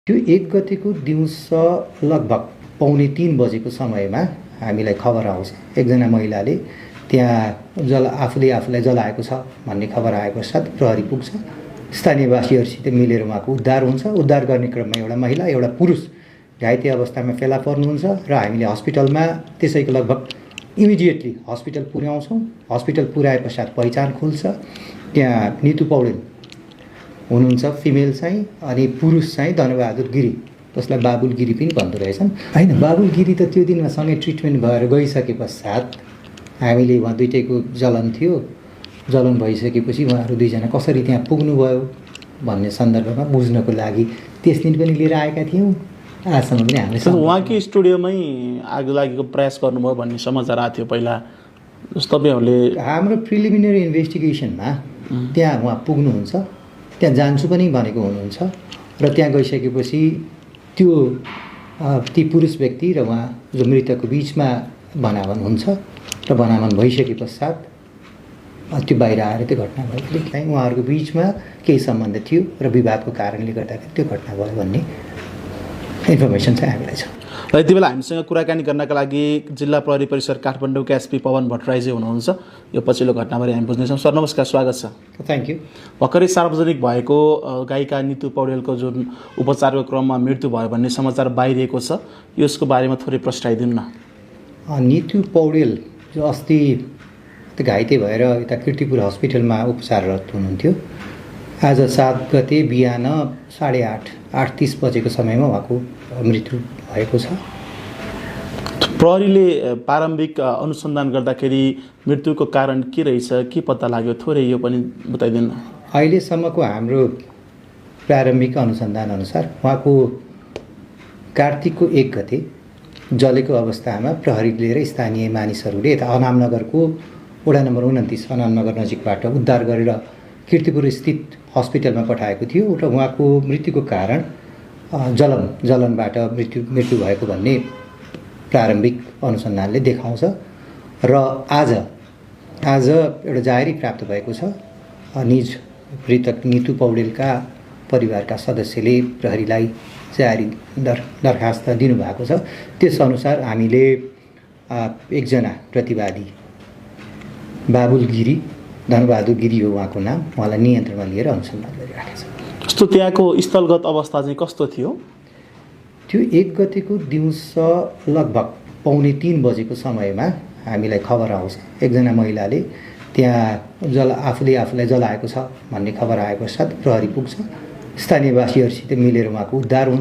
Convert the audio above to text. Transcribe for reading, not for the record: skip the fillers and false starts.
त्यो 1 गतेको दिउँसो लगभग पौने 3 बजेको समयमा हामीलाई खबर आउँछ एकजना महिलाले त्यहाँ आफूलाई जलाएको छ भन्ने खबर आएको साथ प्रहरी पुग्छ। स्थानीयवासीहरूसित मिलेर उहाँको उद्धार हुन्छ। उद्धार गर्ने क्रममा एउटा महिला एउटा पुरुष घाइते अवस्थामा फेला पर्नुहुन्छ र हामीले हस्पिटलमा त्यसैको लगभग इमिडिएटली हस्पिटल पुर्याउँछौँ। हस्पिटल पुर्याए पश्चात पहिचान खुल्छ। त्यहाँ नितु पौडेल हुनुहुन्छ फिमेल चाहिँ, अनि पुरुष चाहिँ धनबहादुर गिरी, जसलाई बाबुल गिरी पनि भन्दो रहेछन्। होइन, बाबुल गिरी त त्यो दिनमा सँगै ट्रिटमेन्ट भएर गइसके पश्चात हामीले उहाँ दुइटैको जलन थियो। जलन भइसकेपछि उहाँहरू दुईजना कसरी त्यहाँ पुग्नुभयो भन्ने सन्दर्भमा बुझ्नको लागि त्यस दिन पनि लिएर आएका थियौँ। आजसम्म पनि हामीले उहाँकै स्टुडियोमै आगो लागेको प्रयास गर्नुभयो भन्ने समाचार आएको थियो पहिला। तपाईँहरूले हाम्रो प्रिलिमिनरी इन्भेस्टिगेसनमा त्यहाँ उहाँ पुग्नुहुन्छ, त्यहाँ जान्छु पनि भनेको हुनुहुन्छ र त्यहाँ गइसकेपछि ती पुरुष व्यक्ति र उहाँ जो मृतकको बिचमा भनावन हुन्छ र भनावन भइसके पश्चात त्यो बाहिर आएर त्यो घटना भयो। चाहिँ उहाँहरूको बिचमा केही सम्बन्ध थियो र विवादको कारणले गर्दाखेरि त्यो घटना भयो भन्ने इन्फर्मेसन चाहिँ हामीलाई छ। र यति बेला हामीसँग कुराकानी गर्नका लागि जिल्ला प्रहरी परिसर काठमाडौँका एसपी पवन भट्टराईजी हुनुहुन्छ। यो पछिल्लो घटनाबारे हामी बुझ्नेछौँ। सर नमस्कार, स्वागत छ। Thank you. भर्खरै सार्वजनिक भएको गायिका नितु पौडेलको जुन उपचारको क्रममा मृत्यु भयो भन्ने समाचार बाहिरिएको छ, यसको बारेमा थोरै प्रस्ताइदिनु न। नितु पौडेल जो अस्ति घाइते भएर यता कीर्तिपुर हस्पिटलमा उपचाररत हुनुहुन्थ्यो, आज 7 गते बिहान 8:30 बजेको समयमा उहाँको मृत्यु भएको छ। प्रहरीले प्रारम्भिक अनुसन्धान गर्दाखेरि मृत्युको कारण के रहेछ, के पत्ता लाग्यो, थोरै यो पनि बताइदिनु। अहिलेसम्मको हाम्रो प्रारम्भिक अनुसन्धान अनुसार उहाँको कार्तिकको 1 गते जलेको अवस्थामा प्रहरीले र स्थानीय मानिसहरूले यता अनामनगरको वडा नम्बर 29 अनामनगर नजिकबाट उद्धार गरेर कीर्तिपुर स्थित हस्पिटलमा पठाएको थियो र उहाँको मृत्युको कारण जलनबाट मृत्यु भएको भन्ने प्रारम्भिक अनुसन्धानले देखाउँछ। र आज एउटा जाहेरी प्राप्त भएको छ। निज मृतक नितु पौडेलका परिवारका सदस्यले प्रहरीलाई जाहेरी दरखास्त दिनुभएको छ। त्यसअनुसार हामीले एकजना प्रतिवादी बाबुल गिरी, धनबहादुर गिरी हो उहाँको नाम, उहाँलाई नियन्त्रणमा लिएर अनुसन्धान गरिरहेको छ। जस्तो त्यहाँको स्थलगत अवस्था चाहिँ कस्तो थियो? त्यो 1 गतेको दिउँसो लगभग पौने 3 बजेको समयमा हामीलाई खबर आउँछ एकजना महिलाले त्यहाँ आफूलाई जलाएको छ भन्ने खबर आएको साथ प्रहरी पुग्छ। स्थानीयवासीहरूसित मिलेर उहाँको उद्धार हुन्छ।